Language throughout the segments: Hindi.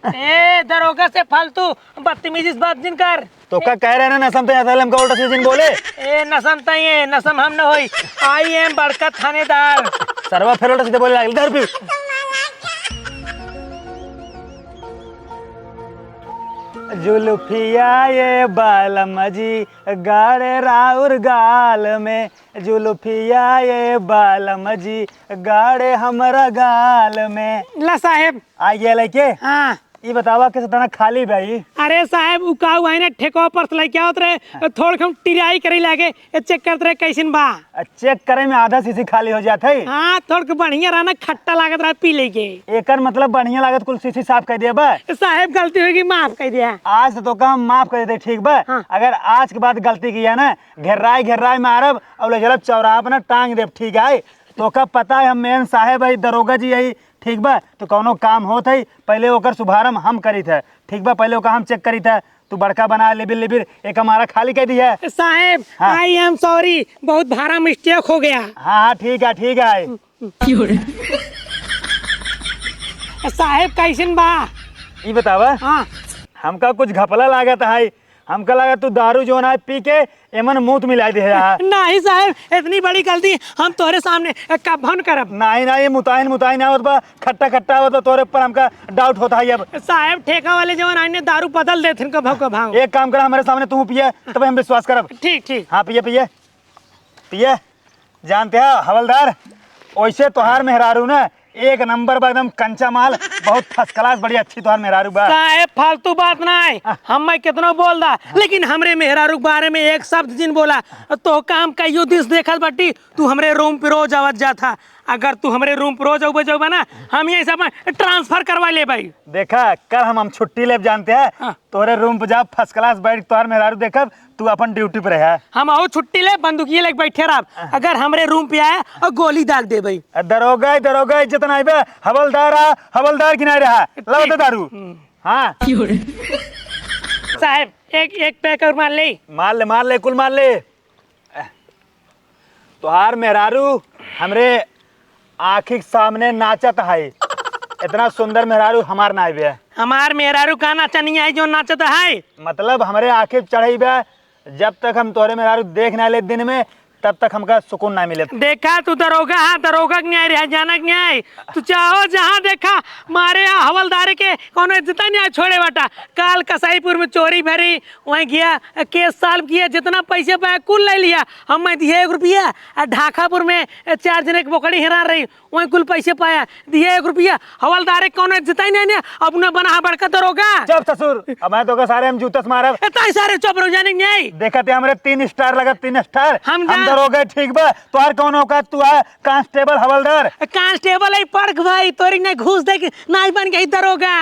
ए दरोगा से फालतू बदतमीजी बात जिन कर। तो क्या कह रहे हैं नसम तो असलम का उल्टा सीजन बोले। ए नसम तई है नसम हम न होई। आई एम बड़का थानेदार। सरवा फिर उल्टा सीधे बोले लागल इधर भी। जुल्फिया ये बालम जी गाड़े राउर गाल में, जुल्फिया ये बालम जी गाड़े हमरा गाल में। ला साहेब आ गया लेके। हाँ ये बतावा किस तरह खाली भाई। अरे साहेब उकाऊ है ना ठेको पर ले क्या होत रहे थोड़ हम टिराई करे लागे चेक करत रहे कैसन बा। चेक करे में आधा शीशी खाली हो जात है। हाँ थोड़ के बढ़िया रहना खट्टा लागत रहा पी लेके। एकर मतलब बढ़िया लागत कुल शीशी साफ कर दिया बा। साहेब गलती होगी माफ कर दिया। आज तो काम माफ कर देते ठीक बा। हाँ। अगर आज के बाद गलती किया ना घेर्राई मारब और ले चलब चौराहा पर ना टांग देब ठीक है। तो कब पता है हम मेन साहेब है दरोगा जी यही ठीक बा। तो कौनो काम होत है पहले ओकर शुभारंभ हम करी थे ठीक बा। पहले ओका हम चेक करी था तू बड़का बना लिबिर एक हमारा खाली कह दी है। साहेब हाँ। आई एम सॉरी बहुत भारा मिस्टेक हो गया। हाँ ठीक है। साहेब कैसन बा। ये बतावा हाँ हमका कुछ घपला लागत है। हमका लगा तू दारू जो ना पी के एमन मुंह मिला दे। नहीं साहब इतनी बड़ी गलती हम तोरे सामने कब भन करब। नहीं मुताइन आवत बा खट्टा आवत बा तोरे पर हमका डाउट होता है। अब साहब ठेका वाले जवान आने दारू बदल देथिन कभाव। एक काम कर हमारे सामने तू पिए तब हम विश्वास करब। ठीक हाँ पिए जानते हैं हवलदार वैसे तोहार मेहरारू ना एक नंबर बा एकदम कंचा माल बहुत फर्स्ट क्लास बड़ी अच्छी तोहार मेहरारू बा। साहब फालतू बात ना है हम मैं कितना बोल दा लेकिन हमरे मेहरारू के बारे में एक शब्द जिन बोला तो काम का यो दिस देखल बटी तू हमरे रूम पे रोज आवत जा था। अगर तू हमरे रूम पे रोज जाओ ना हम ये सब ट्रांसफर करवा ले भाई। देखा कल हम छुट्टी ले जानते हैं। हाँ। तोरे रूम पे जा फर्स्ट क्लास बैठ तोहार मेहरारू देखब तू अपन ड्यूटी पे रहा। हम आओ छुट्टी ले बंदूकिया लेके बैठे रह अगर हमरे रूम पे आया और गोली दाग दे भाई। दरोगा इज्जत नहीं बे हवलदार की नहीं रहा लो तो दारू। हाँ साहब एक पैक और मार ले कुल मार ले। तोहार मेहरारू हमरे आँखी के सामने नाचत है। इतना सुंदर मेहरारू हमार ना बे। हमार मेहरारू का नाचा नहीं है जो नाचत है। मतलब हमरे आँखी चढ़ी बे जब तक हम तोरे मेहरारू देख ना ले दिन में तब तक हमका सुकून ना मिले। देखा तू दरोगा हाँ दरोगा न्याय रहा जानक न्याय तू चाहो जहाँ देखा मारे यहाँ हवलदार के कौन इज्जत नहीं छोड़े बाटा। काल कसाईपुर में चोरी भरी वहीं गया केस सॉल्व किया जितना पैसे पाया कुल ले लिया हम मैं दिए 1 रुपया। ढाकापुर में 4 जने की बोकड़ी हिरा रही वहीं कुल पैसे पाया दिए 1 रुपया। हवलदार कौन इज्जत ही नहीं अब न बना बड़का दरोगा। चुप ससुर अब मैं तो सारे हम जूता से मारब। सारे चुप रहो जाने न्याय देखा थे हमरे 3 स्टार लगा 3 स्टार हम दरोगा ठीक बा। तोहार कौन औकात तू है कांस्टेबल हवलदार। कांस्टेबल है पढ़ भाई तोरी नहीं घूस दे नहीं बन गई दरोगा।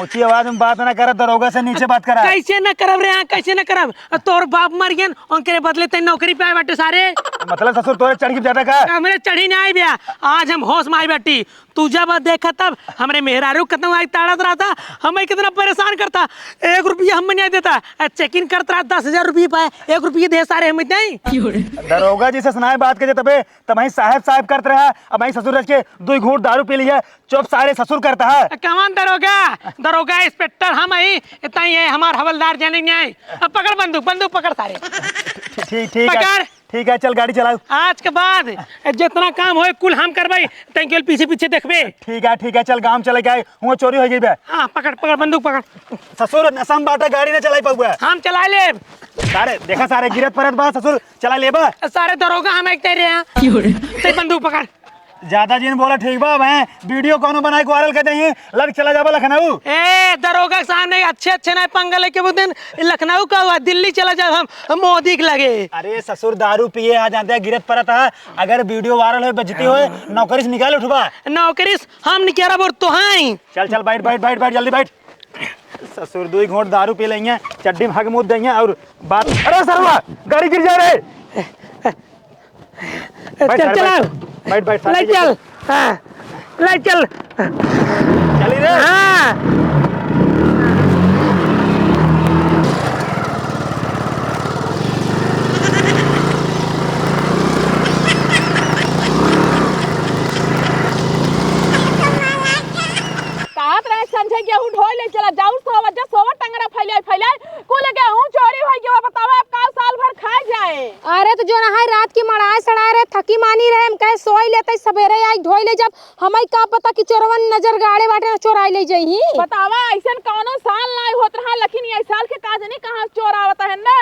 ऊंची आवाज में बात ना कर दरोगा से नीचे बात करा। कैसे न करब रे कैसे न करब तोर बाप मर गया उनके बदले ते नौकरी पे आए बाटे सारे। मतलब ससुर तोरे चढ़ के ज्यादा का हमरे चढ़ी नहीं आई बिया आज हम होश में आई बैठी। तू जब देखा तब हमरे मेहरारू कितना आई ताड़त रहा था हमें कितना परेशान करता 1 रुपया हम नहीं देता चेक इन करता 10,000 रुपये पाए 1 रुपये दे सारे हम नहीं। दरोगा जी से सुनाए बात के तबे तब वही साहब करते रहा अब वही ससुर रच के 2 घूंट दारू पी लिया चुप सारे ससुर करता है। कमान दरोगा इंस्पेक्टर हम ही इतना ही है हमार हवलदार जाने नहीं। अब पकड़ बंदूक पकड़ सारे ठीक है चल गाड़ी चलाओ। आज के बाद जितना काम हो कुल हम करवाई टैंकी पीछे देखबे। ठीक है चल गांव चले गए हुआ चोरी हो गई बे। हाँ पकड़ बंदूक पकड़। ससुर नसम बाटा गाड़ी ना चलाई पाऊगा हम चला ले सारे देखा सारे गिरत परत बा ससुर चला ले बा सारे दरोगा हम एक तेरे हैं बंदूक पकड़। ज्यादा जिन बोला ठीक बा मैं वीडियो कौन बनाए वायरल कर देंगे लग चला जाबा लखनऊ। ए दरोगा के सामने अच्छे ना पंगा लेके वो दिन लखनऊ का हुआ दिल्ली चला जाओ हम मोदी के लगे। अरे ससुर दारू पिए आ जानते हैं गिरत परत है अगर वीडियो वायरल हो बजती हो नौकरी से निकाल उठवा नौकरी हम निकाला बोल तो हाँ चल बैठ जल्दी बैठ। ससुर 2 घूंट दारू पी लेंगे चड्डी में हग मुद देंगे और बात। अरे सरवा गाड़ी गिर जा रहे बैठ ले चल हाँ ले चल चली रे। हाँ समझे गेहूं ढो के चला जाऊ सोवा टंगरा फैलाए कुल गेहूं चोरी होई के बतावा अब का साल भर खा जाए। अरे तो जो ना है रात की मड़ाए सड़ाए रहे थकी मानी रहे हम कहे सोई लेते सवेरे आई ढोई ले जब हमें का पता कि चोरवन नजर गाड़े बाटे चोराई ले जाई बतावा ऐसन कौनो साल नहीं होत रहा लेकिन ये साल के काज नहीं कहां चोरावत है ना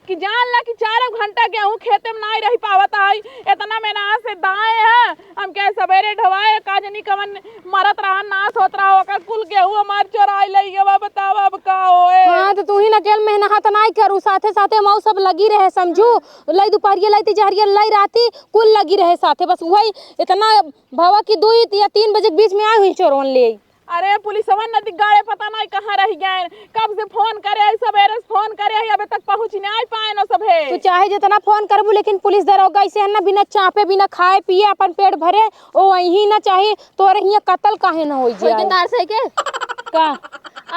कि जान ला कि 4 घंटा गेहूं खेते में नहीं रही पावत है इतना मेहनत से दाए है हम के सवेरे ढवाए काज नहीं कवन मरत रहा नाश होत रहा ओकर कुल गेहूं हमार चोराई ले गवा बतावा अब का होए। हां तो तू ही न केल मेहनत नहीं करू साथे साथे मऊ सब लगी रहे समझू लई दोपहरिया लई जहरिया लई राती कुल लगी रहे साथे बस वही इतना भवा की 2 या 3 बजे के बीच में आई हुई चोरवन ले। अरे पुलिसवा नदी गाड़े पता नहीं कहाँ रह गए कब से फोन करे सवेरे से फोन करे अबे तक पहुंच नहीं पाए न सभे। तू चाहे जितना फोन करबू लेकिन पुलिस दरोगा ऐसे है ना बिना चापे बिना खाए पिए अपन पेट भरे ओ वही ना चाहे तोरे हिया कत्ल काहे ना होई जाए तार से के का।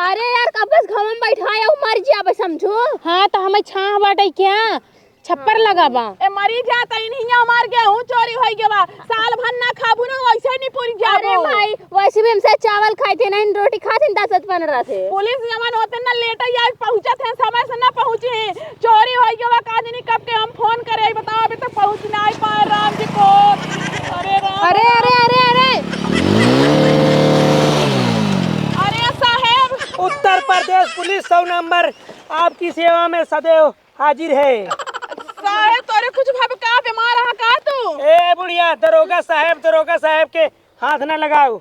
अरे यार कब बस घमम बैठाया मर जाबे समझो। हां तो हमें छाह बाटे क्या छप्पर लगाबा ए मरी जाता इन्हिया मार गेहूं चोरी होई गेबा साल भर ना खाबू ना वैसे नहीं पूरी जाबो। अरे भाई वैसे भी हमसे चावल खाए थे नहीं रोटी खाते 10-15 थे। पुलिस जवान होते ना लेट आई पहुंचत है समय से ना पहुंची चोरी होई गेबा काज नहीं कब के हम फोन करे बताओ अभी तक पहुंच नहीं पाए राम जी को। अरे राम अरे अरे अरे अरे अरे साहब उत्तर प्रदेश पुलिस 100 नंबर आपकी सेवा में सदैव हाजिर है। साहब तोरे कुछ भाव का बीमार रहा का तू ए बुढ़िया दरोगा साहब के हाथ न लगाओ।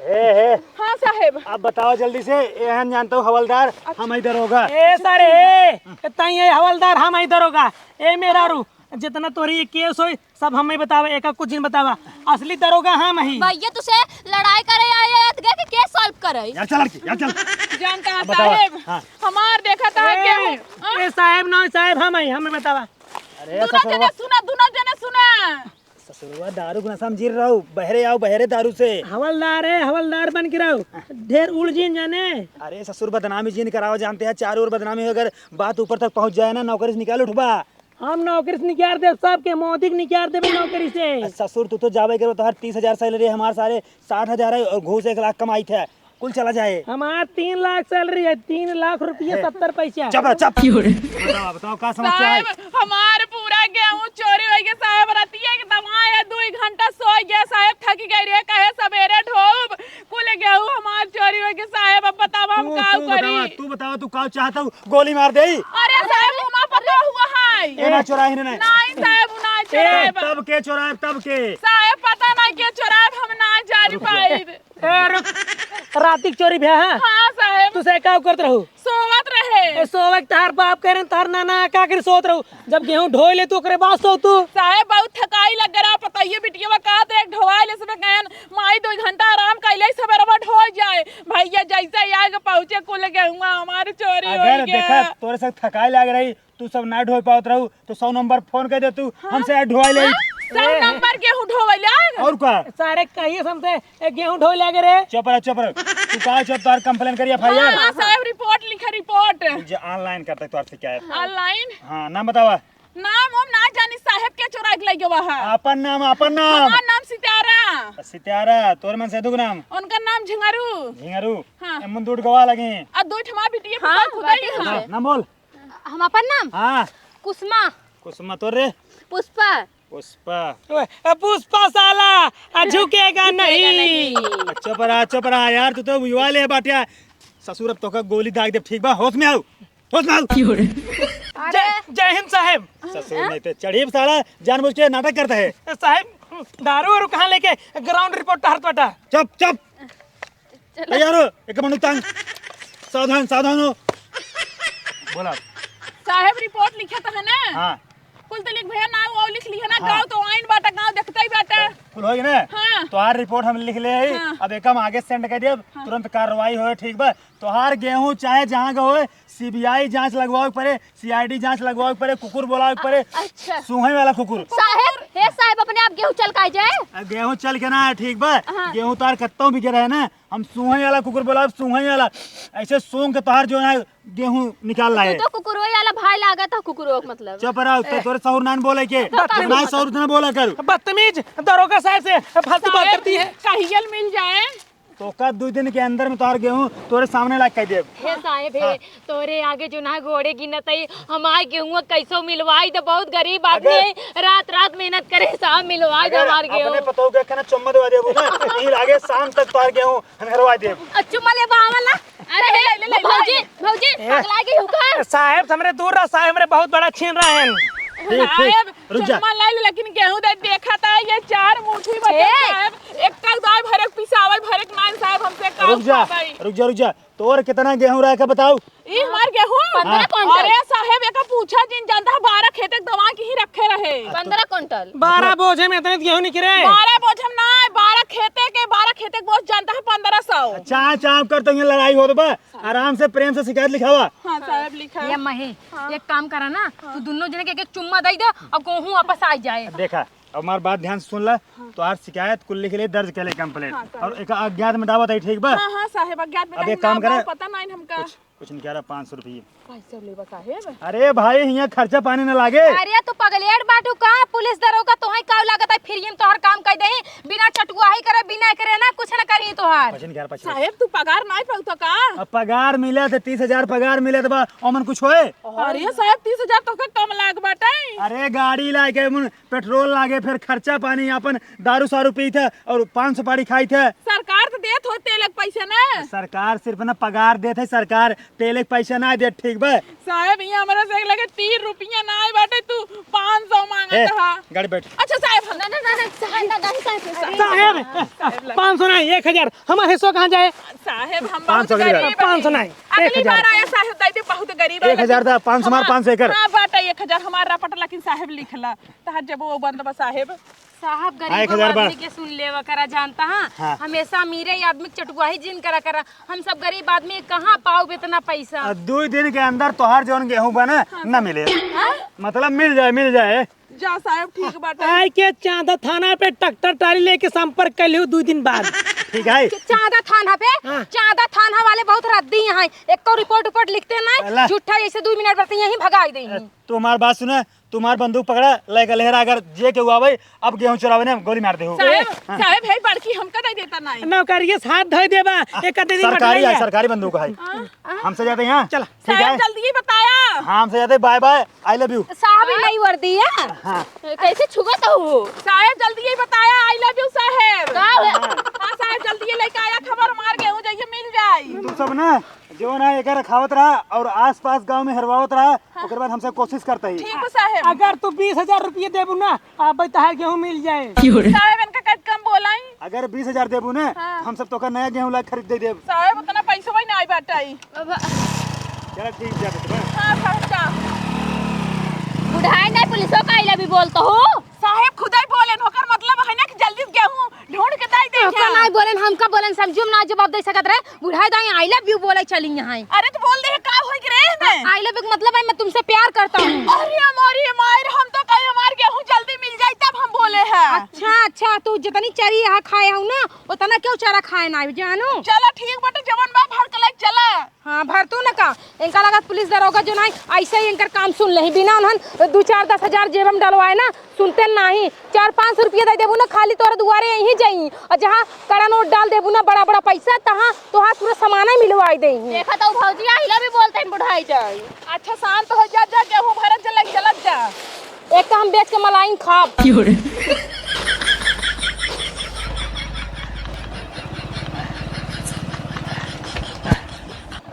ए हां साहब अब बताओ जल्दी से एहन जानता हूँ हवलदार हम इधर होगा। ए सारे ताई ये हवलदार हम ही दरोगा ए मेरा रू जितना तोरी ये केस होई सब हमें बतावा एक कुछ दिन बतावा असली दरोगा हम ही। भैया तुसे लड़ाई करे आए गए कि केस सॉल्व करे। यार चल लड़की यार चल जानता है बतावा। साहब हाँ। हमार देखा था गेहूं ए साहब ना साहब हम ही हमें बतावा। अरे दोनों जने सुना ससुरवा दारू के नशा में जी रहा हूँ बहरे आओ बहरे दारू से। हवलदार बन के रहो ढेर उलझीन जाने। अरे ससुर बदनामी जी कराओ जानते हैं चारों ओर बदनामी अगर बात ऊपर तक पहुंच जाए ना नौकरी से निकाल उठबा। हम नौकरी से निकाल दे सबके मोदी के निकाल देबे नौकरी से। ससुर तू तो जावे करो तो हर 30,000 सैलरी है हमारे सारे 60,000 है और घूस 1 लाख कमाई थे कुल चला जाए। हमार 3 लाख सैलरी है 3 लाख रुपया 70 पैसा। चुप बताओ क्या समस्या है। साहब हमार पूरा गेहूं चोरी हो गया साहब रतिया के दवाई है 2 घंटा सो गया साहब थक गई रे कहे सवेरे ढोब कुल गेहूं हमार चोरी हो गया साहब अब बताओ हम का करी। तू बताओ तू का चाहता हूँ गोली मार दे। अरे साहब हमार पता हुआ है ये ना चुराई ने नहीं साहब ना चोराए तब के चुराए तब के साहब पता नहीं के चोराए हम ना जान पाए। रातिक चोरी भे हां हां साहब तू से का करत रहू सोवत रहे सोवक तार बाप करें तार नाना का कर सोत रहू जब गेहूं ढोई ले तू करे बात सो तू साहब बहुत थकाई लग रहा पता ये बिटिया का तो एक ढोवाई ले सब गयन माई 2 घंटा आराम कैले सबरवा ढो जाए भैया जैसे आगे पहुंचे कुल गेहूं हमारे चोरी हो अगर गया। देखा तोरे से थकाई लग रही तू सब ना ढोई पावत रहू तो 100 नंबर फोन कर दे तू हमसे ढोई ले 100 नंबर गेहूं ढोवैला और का सारे कहिए हमसे गेहूं ढोई लागे रे। चुप रह तू का चुप तार कंप्लेन करिए एफआईआर। हां साहब रिपोर्ट लिखा रिपोर्ट जे ऑनलाइन करते तोर शिकायत। ऑनलाइन हां नाम बतावा। नाम हम ना जानी साहब के चोरा के लगे वहां अपन नाम हमार नाम सितारा तोर मन से दुग नाम उनका नाम झिंगारू झिंगरू हाँ। एमन दूध गवा लगे और 2 ठमा बिटिया हां खुदाई हां नाम बोल। हम अपन नाम हां कुसुमा कुसुमा तोर रे पुष्पा पुष्पा साला झुकेगा नहीं। चुप रहा यार तू तो युवा ले बाटिया ससुर अब तो का गोली दाग दे ठीक बा होश में आओ। जय हिंद साहब। ससुर नहीं तो चढ़ी साला जानबूझ के नाटक करता है। साहब दारू और कहाँ लेके ग्राउंड रिपोर्ट हर पटा। चुप तैयार हो एक मिनट तंग सावधान हो बोला। साहब रिपोर्ट लिखा था ना हाँ कुल तो लिख भैया नाम वो लिख लिया ना गांव तो आइन बाटा गांव देखता ही बाटा कुल हो गया ना। हाँ। तोहार रिपोर्ट हम लिख ले है। हाँ। अब एक हम आगे सेंड कर दिए तुरंत कार्रवाई हो ठीक बा। तोहार गेहूं चाहे जहाँ का हो सीबीआई जांच लगवाओ पड़े सीआईडी जांच लगवाओ पड़े कुकुर बोलाओ पड़े अच्छा सूहे वाला कुकुर साहब अपने आप गेहूं चल का जाए गेहूं चल के ना है ठीक बा। गेहूं तार कत्तों भी गिरा है ना हम सूहे वाला कुकुर बोला सूहे वाला ऐसे सूंघ के तोहार जो है गेहूं निकाल लाए। तो कुकुरो वाला भाई लागा था कुकुरो मतलब चुप रहो तो तोरे सौर नान बोले के ना सौर ना बोला कर। बदतमीज दरोगा साहब से फालतू बात करती है। कहियल मिल जाए तो का 2 दिन के अंदर में तोहर गेहूं तोरे सामने लाग कह देब। हे साहेब हे तोरे आगे जो ना घोड़े गिनत है हमार गेहूं कैसो मिलवाई तो बहुत गरीब आदमी है रात मेहनत करे साहब मिलवाई दो हमार गेहूं। अपने पतो के कना चम्मा देवा देबू ना ई लागे शाम तक तोहर गेहूं हनरवा देब। चुम्मा ले बावला अरे ले भौजी पगला के हुका साहेब हमरे दूर रहा, साहेब हमरे बहुत बड़ा छीन रहे हैं। साहेब रुक जा। चुम्मा लाई लेकिन गेहूं दे देखा था ये 4 मुट्ठी बचे साहब। एक तक दाई भरक पिसावल भरक नाइन साहब हमसे काम रुक जा तोर कितना गेहूं रहा का बताओ। ई हमार गेहूं 15 क्विंटल। अरे साहेब एका पूछा जिन जानता 12 खेत दवा की ही रखे रहे 15 क्विंटल 12 बोझे में इतने गेहूं निकले। 12 बोझम ना 12 खेते के बोझ जानता है 1500। चाय चाप कर तो ये लड़ाई हो तो बा आराम से प्रेम से शिकायत लिखावा। हां साहब लिखा ये महे एक काम करा ना तू दोनों जने के एक चुम्मा दे दे और गेहूं वापस आ जाए। देखा अब हमार बात ध्यान से सुन ला। तो हर शिकायत कुल्ली के लिए दर्ज कर ले कंप्लेंट और एक अज्ञात में दावत है ठीक बा। हां साहेब अज्ञात में अब एक काम करे पता नहीं हमका कुछ नहीं कह रहा 500 रुपये। पैसा लेबा साहेब। अरे भाई यहाँ खर्चा पानी न लागे। अरे तू पगलेट बाटू का पुलिस दरोगा तोहे का लागत है फिर हम तोहर काम कर दही बिना चटुआही करे बिना करे ना कुछ न करी तोहर। साहेब तू पगार नहीं पाऊ का? अब पगार मिले तो 30,000 पगार मिले तो बा ओमन कुछ होए। अरे साहेब 30,000 तो का कम लाग बाटे। अरे गाड़ी लागे पेट्रोल लागे फिर खर्चा पानी अपन दारू सारू पी थे और 5 सुपारी खाई थे। सरकार तो देत हो तेल के पैसे ना। सरकार सिर्फ ना पगार देत है सरकार तेल के पैसा ना दे ठीक बा। साहेब ये हमरा से लगे 3 रुपया ना आए बाटे तू 500 मांगत हा। गाड़ी बैठ। अच्छा साहेब हम साहेब 500 नहीं 1000 हमारा हिस्सा कहाँ जाए? साहेब हम 500 बहुत गरीब 500 नहीं अगली बार आया साहेब दाई दे बहुत गरीब 1000 था 500 मार 500 कर। हां बाटा 1000 हमारा रपट लेकिन साहेब लिखला तहर जब वो बंद बा साहेब। साहब हाँ, गरीब 1000 आदमी के सुन लेवा करा जानता हाँ हमेशा अमीरे आदमी चटुआही जिन करा हम सब गरीब आदमी कहाँ पाओ इतना पैसा। 2 दिन के अंदर तोहार जौन गेहूं बना न मिले मतलब मिल जाए। जा साहेब ठीक बाटे। आई के चांदा थाना पे ट्रैक्टर टाली लेके संपर्क कर लियो 2 दिन बाद। ठीक है चांदा थाना पे चांदा थाना वाले बहुत रद्दी यहाँ एक को रिपोर्ट लिखते ना झूठा ऐसे 2 मिनट बढ़ते यहीं भगा देंगे। तू हमार बात सुना तुम्हार बंदूक पकड़ा लेके लहरा अगर जे के हुआ भाई अब गेहूं चुरावे ने गोली मार दे हो। साहेब है बड़की हमका नहीं देता नहीं नौकरिये हाथ धो देबा एक दिन सरकारी बंदूक है हमसे जाते हैं चल ठीक है साहेब जल्दी बताया। हाँ हमसे जाते bye bye I love you. साहब ही नहीं वर्दी है कैसे छुगत हो साहेब जल्दी ये बताया आई लव यू साहेब। हां साहेब जल्दी ये लेके आया खबर मार गेहूं जाइए मिल जाई। तू सब ना जो ना एक रखावत रहा और आसपास गांव में हरवावत रहा ओकर बाद हमसे कोशिश करता ही। ठीक है साहेब। अगर तू 20,000 रुपये देबू ना अब तहार गेहूं मिल जाए। साहेब इनका कम बोलाई। अगर 20,000 देबू ना हम सब तो का नया गेहूं ला खरीद दे देब। साहेब उतना पैसा वही नहीं बाटाई। चल ठीक जाते हां साहब जा बुढ़ाई नहीं पुलिसों का आइला भी बोलता हो। साहेब खुद ही बोले नौकर मतलब है ना कि जल्दी गेहूं ढूंढ के दाई दे। का नहीं बोलन हमका बोलन समझुम ना जवाब दे सकत रहे बुढ़ाई दाई आई लव यू बोले चली यहाँ। अरे तो बोल दे का होई रे में आई लव यू मतलब है मैं तुमसे प्यार करता हूँ। अरे हमारी मायर हम तो कहीं हमार गेहूं जल्दी मिल जाए तब हम बोले हैं। अच्छा तू जितनी चरी यहाँ खाए हूँ ना उतना क्यों चारा खाए ना जानू। चला ठीक बाटे जवन बा भर के लेके चला। हाँ भर तू न का इनका लगा पुलिस दरोगा जो नहीं ऐसे ही इनकर काम सुन ले बिना उन्हन 2-4-10 हजार जेब में डलवाए ना सुनते नहीं 400-500 रुपया दे देबू ना खाली तोरा दुआरे यहीं जाई और जहाँ कड़ा नोट डाल देबू ना बड़ा पैसा तहाँ तोहार पूरा सामान ही मिलवाई देही। देखा तो भौजी आइला भी बोलते हैं बुढ़ाई जाई। अच्छा शांत हो जा गेहूं भरत चलत जा। एक काम बेच के मलाइन खा।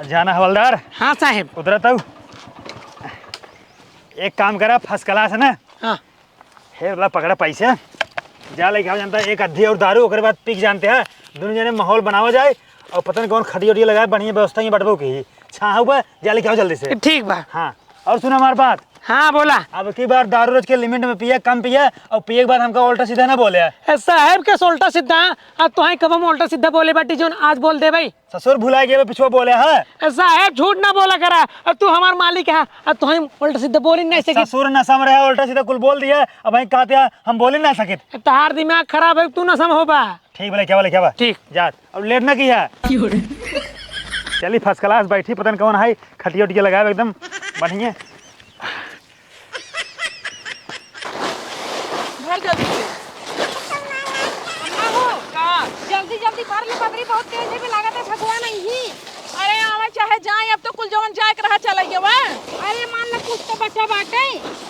जाना हवलदार। हाँ साहेब उधर तो एक काम करा फर्स्ट क्लास है ना हाँ हे वाला पकड़ा पैसे जा लेके आओ जानता है एक अद्धी और दारू ओकर बाद पिक जानते हैं दोनों जने माहौल बनावा जाए और पता नहीं कौन खड़ी उड़ी लगाए बढ़िया व्यवस्था ही बटबो की छा हुआ जा लेके आओ जल्दी से। ठीक बा। हाँ और सुना हमारी बात। हाँ बोला। अब की बार दारू रोज के लिमिट में पिए कम पिए और पिए के बाद हमका उल्टा सीधा ना बोले। साहेब के उल्टा सीधा अब तो कब हम उल्टा सीधा बोले बाटी जो आज बोल दे भाई ससुर भुला गए पिछुआ बोले है। साहेब झूठ ना बोला करा अब तू हमार मालिक है अब तो हम उल्टा सीधा बोल ही नहीं सके। ससुर नशा में रहे उल्टा सीधा कुल बोल दिया अब वही कहते हैं हम बोल ही ना सके। तार दिमाग खराब है तू नशा में होबा। ठीक बोले क्या बा ठीक जा अब लेट ना किया चली फर्स्ट क्लास बैठी पता नहीं कौन है खटिया उटिया लगाए एकदम बढ़िया। भर जल्दी से। जल्दी भर ले बबरी बहुत जाए अब तो कुल जवन जाए के रहा चलाइए वा। अरे मान लो कुछ तो बचा बाटे,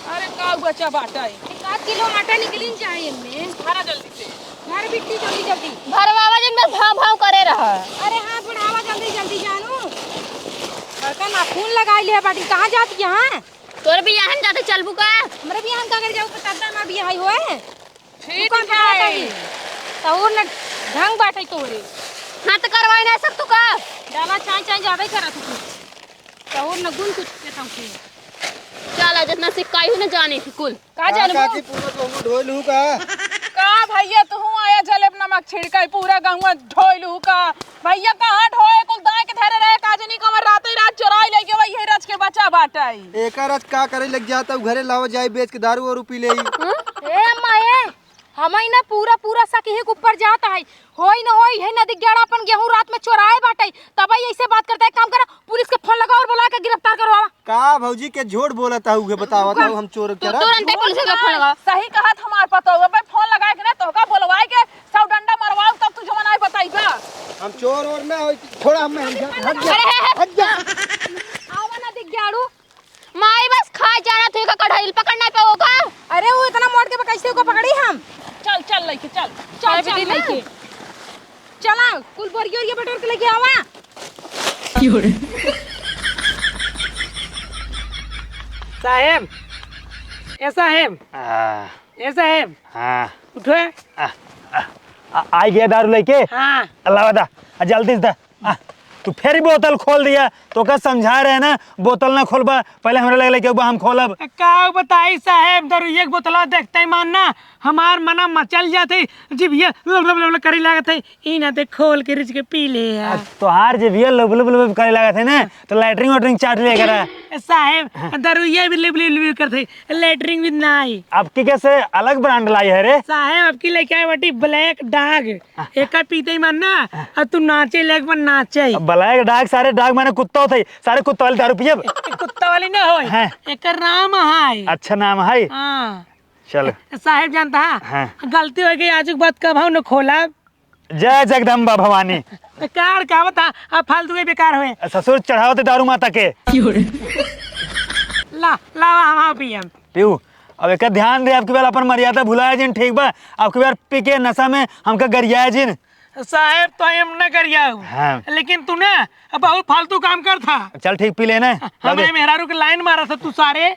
अरे का बच्चा बाटा है। 1 किलो आटा निकली चाहिए में। खाना जल्दी से। घर बिट्टी जल्दी जल्दी। भरवावा जिन में भाव भाव करे रहा। अरे हाँ बढ़ावा जल्दी जल्दी जानू। बड़का नाखून लगाई ले बाटी कहाँ जाती है? हाँ तोर भी यहाँ जाते चलबू का। हमरे भी हम का कर जाऊ पता ना भी आई होए। ठीक है। तौर न ढंग बाटे तोरे। हाँ तो करवाई ना सब तू का। डाला चाय चाय ज्यादा ही करा तू। तौर न गुण कुछ के तमके। चला जितना सिक्काई हूँ न जाने थी कुल। का जानू? काकी पूरा तो ढोलू का। का भैया तू आया जलेब नमक छिड़का पूरा गहुआ ढोइलू का। भैया कहाँ ढोए कुल दाए के धरे रहे काजनी कमर रात ही रात चुराई लेके वही है रच के बचा बाटाई। एक रच का करे लग जाता घरे लावा जाए बेच के दारू और पी ले। ए माए हमें ना पूरा पूरा सकी के ऊपर जाता है होई न होई है नदी गेड़ा अपन गेहूं रात में चोराए बाटे तब ऐसे बात करता है। काम करा पुलिस के फोन लगाओ और बुला के गिरफ्तार करवावा। का भौजी के झूठ बोलता हुए बतावा था हम चोर चरा। तुरंत पुलिस का फोन लगा। सही कहा हमार पता होगा भाई फोन लगाए के ना तो का बोलवाए के सब डंडा मरवाओ तब तू जवन आई बताईबा। हम चोर और ना होई थोड़ा हम हट जा हट जा। आवा नदी गेड़ू। माई बस खा जाना थी का कढ़ाई पकड़ना पे होगा। अरे वो इतना मोड़ के कैसे को पकड़ी हम? चल चल लेके चल चल चल लेके चला कुल बोरियो बटोर के लेके आवा। साहेब ए साहेब ए साहेब हाँ उठो। आई गया दारू लेके। हाँ अल्लाह वादा जल्दी से दा। तू फिर ही बोतल खोल दिया तो का समझा रहे ना बोतल ना खोलबा पहले हमरा लगे कि हम खोलब। का बताई साहेब दारू एक बोतला देखते ही मानना हमार मना मचल जाते जीव ये करी लागत है ई ना ते खोल के रिच के पी ले यार। तोहार जे भी लब लब लब करे लगा थे ना तो लैटरिंग वैटरिंग चाट ले करा। साहेब दारू ये भी लिबली करते लेटरिंग भी नहीं। अब की कैसे अलग ब्रांड लाई है रे। साहेब आपकी लेके आए बटी ब्लैक डाग एक पीते ही मानना और तू नाचे लेग पर नाचे। ब्लैक डाग सारे डाग माने कुत्ता होते सारे कुत्ता वाले दारू पियब। कुत्ता वाली ना हो हैं। एक नाम है। अच्छा नाम है। हाँ चल साहेब जानता है हाँ। गलती हो गई आज बात कब हम न खोला। जय जगदम्बा भवानी। कार का बता अब फालतू के बेकार हुए। ससुर चढ़ाओ दारू माता के ला ला हम पियम पीऊ। अब एक ध्यान दे आपकी बार अपन मर्यादा भुलाया जिन ठीक बा आपकी बार पी के नशा में हमका गरियाया जिन। साहेब तो हम न करिया हाँ। लेकिन तू ना बहुत फालतू काम कर था। चल ठीक पी लेना। हमें मेहरारू के लाइन मारा था तू सारे।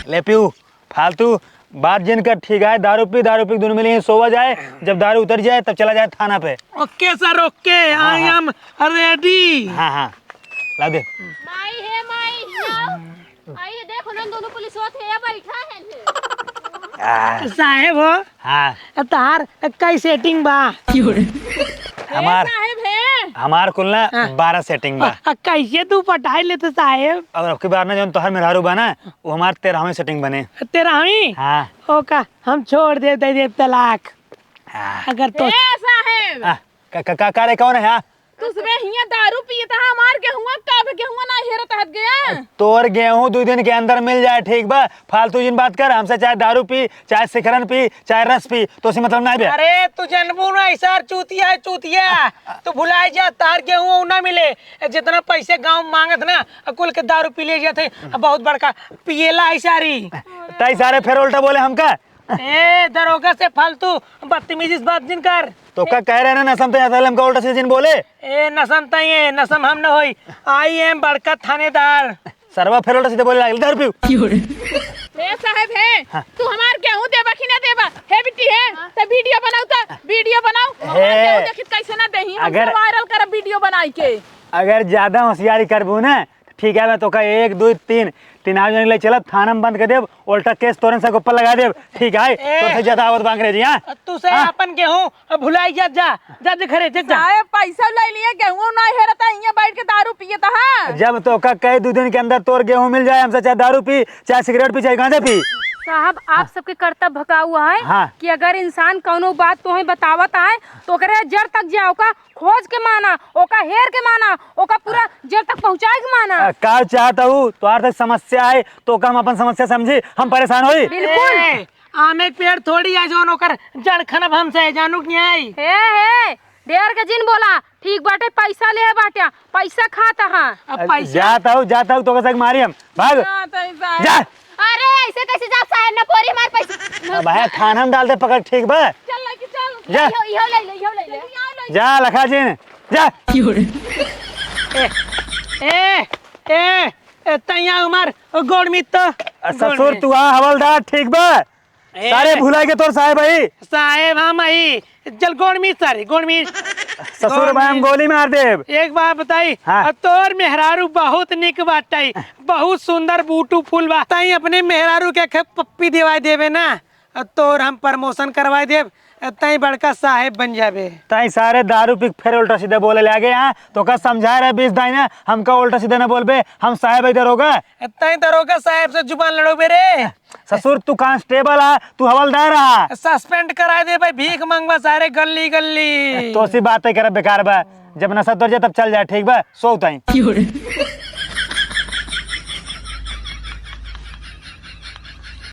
ले पीऊ फालतू बात जिन कर ठीक है दारू पी दोनों मिले सोवा जाए जब दारू उतर जाए तब चला जाए थाना पे। Okay sir okay I am ready. हाँ हाँ ला दे। माई है माई आई है देखो ना दोनों पुलिस होते हैं बैठा है। साहेब हो हाँ तार कई सेटिंग बा। हमार साहेब है हमार कुल ना 12 सेटिंग बा। कैसे तू पटाई लेते साहेब? और अब की बार ना जो तोहर मेहरारू बना वो हमार 13वें सेटिंग बने। तेरा हमी हाँ ओका हम छोड़ दे तलाक अगर तो। साहेब का रे कौन है? हाँ तू सुबह हिया दारू पिए था हमार गेहुआ का गेहुआ ना हेरत हट गया। तोर गेहूं 2 दिन के अंदर मिल जाए ठीक बा फालतू जिन बात कर हमसे चाहे दारू पी चाहे शिखरन पी चाहे रस पी तो उसी मतलब ना बे। अरे तू जनबू ना ऐसा चूतिया चूतिया तू भुलाए जा तार गेहूं ना मिले जितना पैसे गांव मांगत ना कुल के दारू पी ले जाते बहुत बड़का पिएला ऐसारी तई सारे फिर उल्टा बोले हमका। ए दरोगा से फालतू बदतमीजी बात जिन कर तो का कह रहे ना नसम तो हमका उल्टा सीधे जिन बोले। ए नसम तई नसम हम न होई आई एम बड़का थानेदार सरवा फिर उल्टा सीधे बोले लागल दारू पीऊ। ए साहेब है तू हमार गेहूं देबा कि ना देबा है बिट्टी है त वीडियो बनाऊ त वीडियो बनाऊ हमार गेहूं देखित कैसे ना देही हम अगर- वायरल कर वीडियो बनाई के। अगर ज्यादा होशियारी करबू ना ठीक है मैं तो का 1 2 3 आदमी ले चलब थाना में बंद कर देब उल्टा केस तोरन से ऊपर लगा देब ठीक है तो से ज्यादा आवत मांग रहे जी। हाँ तू से अपन गेहूं भुलाई जा जा घरे जा। साहेब पैसा ले लिए गेहूं ना हेरता हिया बैठ के दारू पिए था। हाँ जब तो का कई 2 दिन के अंदर तोर गेहूं मिल जाए हमसे चाहे दारू पी चाहे सिगरेट पी चाहे गांजा पी। साहब आप सबके कर्तव्य भका हुआ है हाँ। कि अगर इंसान कौनो बात तो बतावत है तो ओकरे जड़ तक जाओ का खोज के माना ओका हेर के माना ओका पूरा जड़ तक पहुंचाए के माना। का चाहता हूँ तो आर्थिक समस्या है तो का हम अपन समस्या समझी हम परेशान होई। बिल्कुल आमे पेड़ थोड़ी आ जो नौकर जड़ खनब हमसे जानू नहीं आई हे देर के जिन बोला ठीक बाटे पैसा ले बाटे पैसा खाता हां अब पैसा जाता हूँ तो कैसे मारी हम भाग हाँ, तो ऐसा है। जा अरे ऐसे कैसे जाप साहब ना पोरी हमारे पैसे अब है खाना हम डाल दे पकड़ ठीक बा चल लड़की चल जा इहो ले ले इहो ले ले जा लखा जी जा ए ए ए तैया उमर गोड़ मित तो ससुर तू आ हवलदार ठीक बा ए। सारे भुलाए के तोर साहेब भाई साहेब हम आई चल गोड़ मित सारे गोड़ मित ससुर भाई हम गोली मार देब एक बात बताई हाँ। तोर मेहरारू बहुत निक बाटाई बहुत सुंदर बूटू फूल बा ताई अपने मेहरारू के पप्पी दिवाई देवे ना तोर हम प्रमोशन करवाई देव ताई बड़का साहेब बन जाबे ताई सारे दारू पी फिर उल्टा सीधे बोले लगे यहाँ तो का समझा रहे 20 दाई हमका उल्टा सीधे न बोलबे हम साहेब इधर होगा ताई दरोगा साहेब से जुबान लड़ोबे रे ससुर तू कांस्टेबल आ तू हवलदार आ सस्पेंड करा दे भाई भीख मंगवा सारे गली गली तो सी बातें कर बेकार बा जब नशा तोड़ जाए तब चल जाए ठीक बा सो ताई